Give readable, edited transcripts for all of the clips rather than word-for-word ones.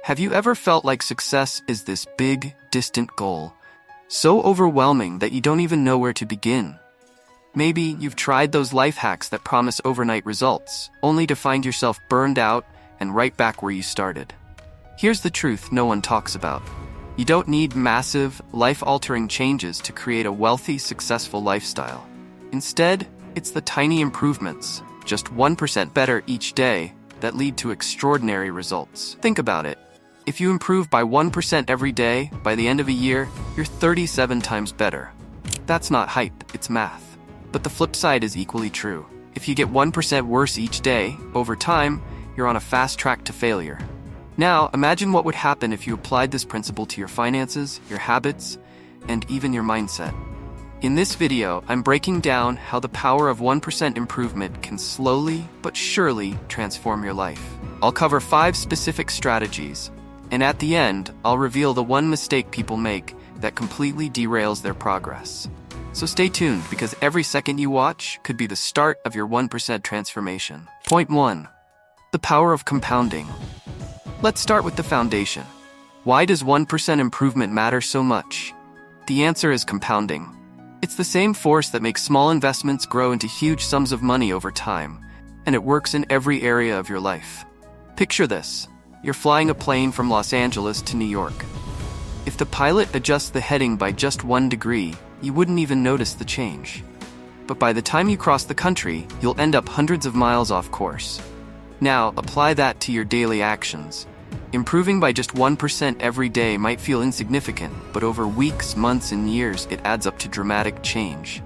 Have you ever felt like success is this big, distant goal, so overwhelming that you don't even know where to begin? Maybe you've tried those life hacks that promise overnight results, only to find yourself burned out and right back where you started. Here's the truth no one talks about. You don't need massive, life-altering changes to create a wealthy, successful lifestyle. Instead, it's the tiny improvements, just 1% better each day, that lead to extraordinary results. Think about it. If you improve by 1% every day, by the end of a year, you're 37 times better. That's not hype, it's math. But the flip side is equally true. If you get 1% worse each day, over time, you're on a fast track to failure. Now, imagine what would happen if you applied this principle to your finances, your habits, and even your mindset. In this video, I'm breaking down how the power of 1% improvement can slowly but surely transform your life. I'll cover 5 specific strategies, and at the end, I'll reveal the one mistake people make that completely derails their progress. So stay tuned, because every second you watch could be the start of your 1% transformation. Point 1. The power of compounding. Let's start with the foundation. Why does 1% improvement matter so much? The answer is compounding. It's the same force that makes small investments grow into huge sums of money over time, and it works in every area of your life. Picture this. You're flying a plane from Los Angeles to New York. If the pilot adjusts the heading by just 1 degree, you wouldn't even notice the change. But by the time you cross the country, you'll end up hundreds of miles off course. Now, apply that to your daily actions. Improving by just 1% every day might feel insignificant, but over weeks, months, and years, it adds up to dramatic change.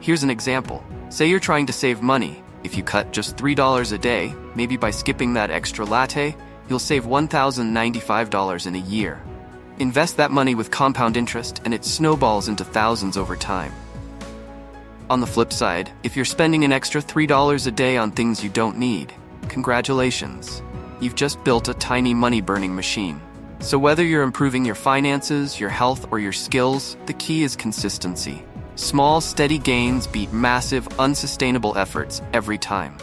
Here's an example. Say you're trying to save money. If you cut just $3 a day, maybe by skipping that extra latte, you'll save $1,095 in a year. Invest that money with compound interest, and it snowballs into thousands over time. On the flip side, if you're spending an extra $3 a day on things you don't need, congratulations. You've just built a tiny money-burning machine. So whether you're improving your finances, your health, or your skills, the key is consistency. Small, steady gains beat massive, unsustainable efforts every time.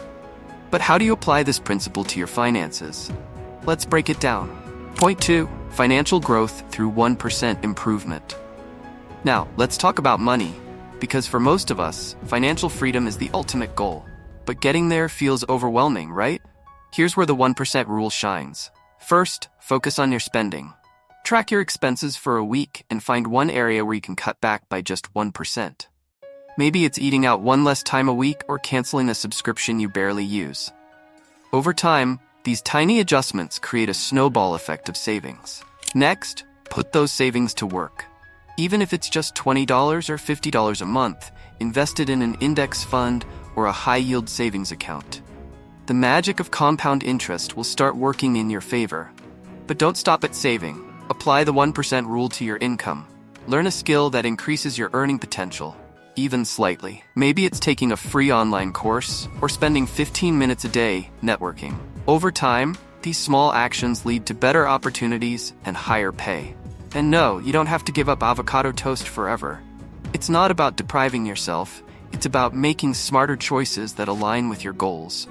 But how do you apply this principle to your finances? Let's break it down. Point 2. Financial growth through 1% improvement. Now, let's talk about money, because for most of us, financial freedom is the ultimate goal. But getting there feels overwhelming, right? Here's where the 1% rule shines. First, focus on your spending. Track your expenses for a week and find one area where you can cut back by just 1%. Maybe it's eating out 1 less time a week or canceling a subscription you barely use. Over time, these tiny adjustments create a snowball effect of savings. Next, put those savings to work. Even if it's just $20 or $50 a month, invested in an index fund or a high-yield savings account. The magic of compound interest will start working in your favor. But don't stop at saving. Apply the 1% rule to your income. Learn a skill that increases your earning potential, even slightly. Maybe it's taking a free online course or spending 15 minutes a day networking. Over time, these small actions lead to better opportunities and higher pay. And no, you don't have to give up avocado toast forever. It's not about depriving yourself. It's about making smarter choices that align with your goals.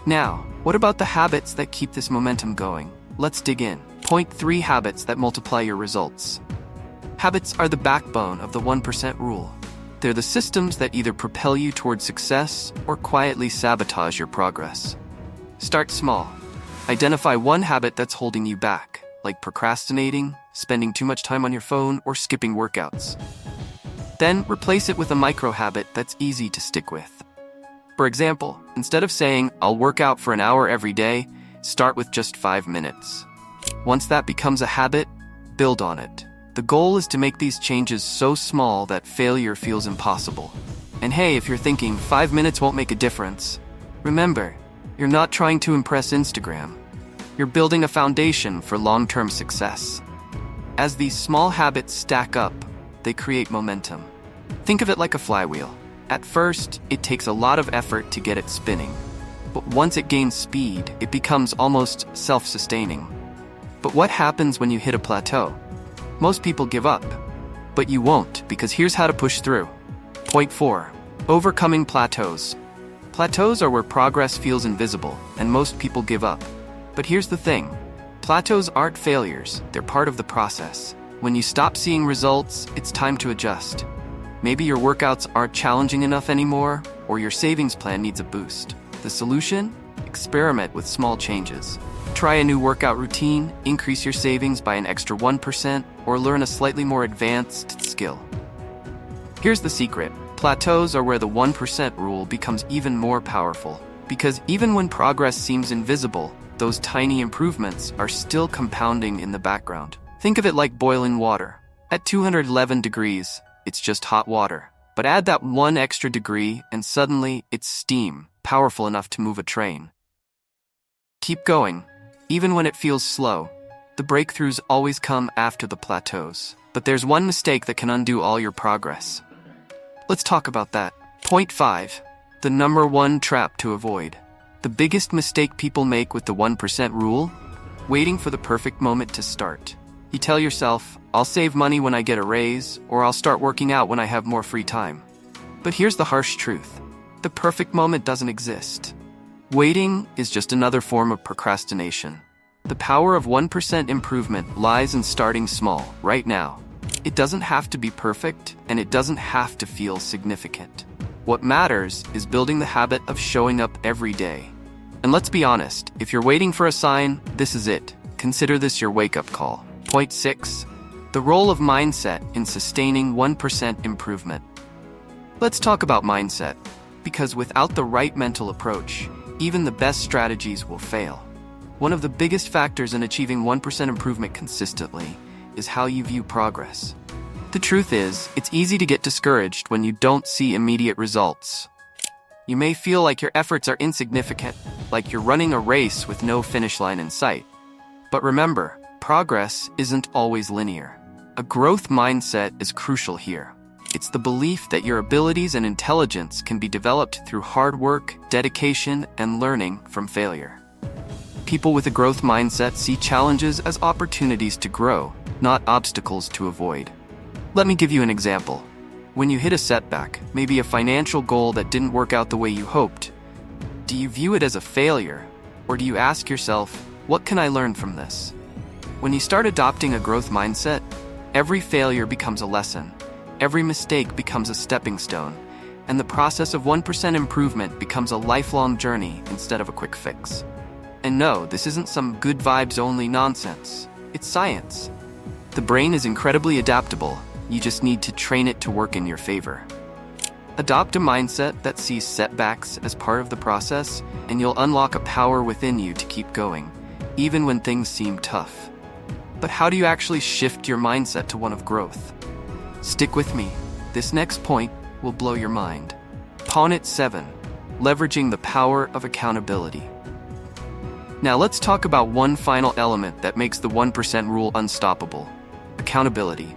Now, what about the habits that keep this momentum going? Let's dig in. Point 3. Habits that multiply your results. Habits are the backbone of the 1% rule. They're the systems that either propel you toward success or quietly sabotage your progress. Start small. Identify one habit that's holding you back, like procrastinating, spending too much time on your phone, or skipping workouts. Then replace it with a micro habit that's easy to stick with. For example, instead of saying, "I'll work out for an hour every day," start with just 5 minutes. Once that becomes a habit, build on it. The goal is to make these changes so small that failure feels impossible. And hey, if you're thinking 5 minutes won't make a difference, remember, you're not trying to impress Instagram. You're building a foundation for long-term success. As these small habits stack up, they create momentum. Think of it like a flywheel. At first, it takes a lot of effort to get it spinning. But once it gains speed, it becomes almost self-sustaining. But what happens when you hit a plateau? Most people give up. But you won't, because here's how to push through. Point 4. Overcoming plateaus. Plateaus are where progress feels invisible, and most people give up. But here's the thing. Plateaus aren't failures, they're part of the process. When you stop seeing results, it's time to adjust. Maybe your workouts aren't challenging enough anymore, or your savings plan needs a boost. The solution? Experiment with small changes. Try a new workout routine, increase your savings by an extra 1%, or learn a slightly more advanced skill. Here's the secret. Plateaus are where the 1% rule becomes even more powerful. Because even when progress seems invisible, those tiny improvements are still compounding in the background. Think of it like boiling water. At 211 degrees, it's just hot water. But add that one extra degree and suddenly it's steam, powerful enough to move a train. Keep going. Even when it feels slow, the breakthroughs always come after the plateaus. But there's one mistake that can undo all your progress. Let's talk about that. Point 5. The number one trap to avoid. The biggest mistake people make with the 1% rule? Waiting for the perfect moment to start. You tell yourself, I'll save money when I get a raise, or I'll start working out when I have more free time. But here's the harsh truth. The perfect moment doesn't exist. Waiting is just another form of procrastination. The power of 1% improvement lies in starting small, right now. It doesn't have to be perfect, and it doesn't have to feel significant. What matters is building the habit of showing up every day. And let's be honest, if you're waiting for a sign, this is it. Consider this your wake-up call. Point 6. The role of mindset in sustaining 1% improvement. Let's talk about mindset, because without the right mental approach, even the best strategies will fail. One of the biggest factors in achieving 1% improvement consistently is how you view progress. The truth is, it's easy to get discouraged when you don't see immediate results. You may feel like your efforts are insignificant, like you're running a race with no finish line in sight. But remember, progress isn't always linear. A growth mindset is crucial here. It's the belief that your abilities and intelligence can be developed through hard work, dedication, and learning from failure. People with a growth mindset see challenges as opportunities to grow, not obstacles to avoid. Let me give you an example. When you hit a setback, maybe a financial goal that didn't work out the way you hoped, do you view it as a failure, or do you ask yourself, what can I learn from this? When you start adopting a growth mindset, every failure becomes a lesson, every mistake becomes a stepping stone, and the process of 1% improvement becomes a lifelong journey instead of a quick fix. And no, this isn't some good vibes only nonsense. It's science. The brain is incredibly adaptable. You just need to train it to work in your favor. Adopt a mindset that sees setbacks as part of the process, and you'll unlock a power within you to keep going, even when things seem tough. But how do you actually shift your mindset to one of growth? Stick with me. This next point will blow your mind. Point 7. Leveraging the power of accountability. Now let's talk about one final element that makes the 1% rule unstoppable. Accountability.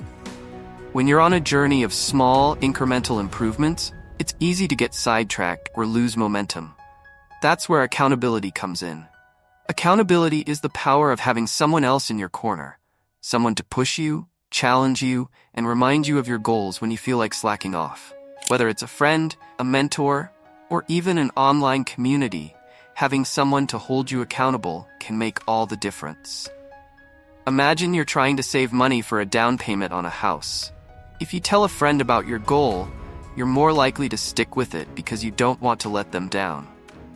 When you're on a journey of small, incremental improvements, it's easy to get sidetracked or lose momentum. That's where accountability comes in. Accountability is the power of having someone else in your corner, someone to push you, challenge you, and remind you of your goals when you feel like slacking off. Whether it's a friend, a mentor, or even an online community, having someone to hold you accountable can make all the difference. Imagine you're trying to save money for a down payment on a house. If you tell a friend about your goal, you're more likely to stick with it because you don't want to let them down.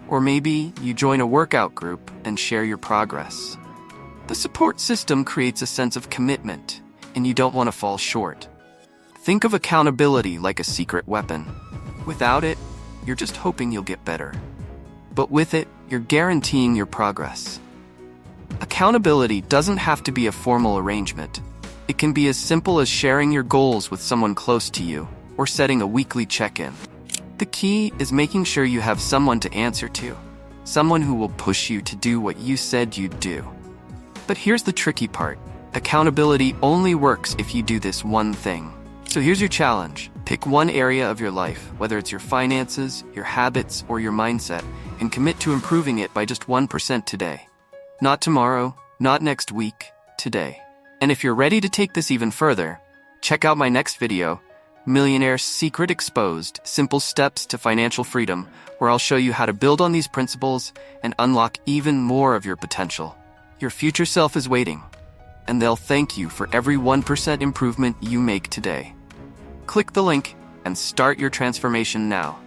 Or maybe you join a workout group and share your progress. The support system creates a sense of commitment, and you don't want to fall short. Think of accountability like a secret weapon. Without it, you're just hoping you'll get better. But with it, you're guaranteeing your progress. Accountability doesn't have to be a formal arrangement. It can be as simple as sharing your goals with someone close to you, or setting a weekly check-in. The key is making sure you have someone to answer to, someone who will push you to do what you said you'd do. But here's the tricky part. Accountability only works if you do this one thing. So here's your challenge. Pick one area of your life, whether it's your finances, your habits, or your mindset, and commit to improving it by just 1% today. Not tomorrow, not next week, today. And if you're ready to take this even further, check out my next video, Millionaire's Secret Exposed: Simple Steps to Financial Freedom, where I'll show you how to build on these principles and unlock even more of your potential. Your future self is waiting, and they'll thank you for every 1% improvement you make today. Click the link and start your transformation now.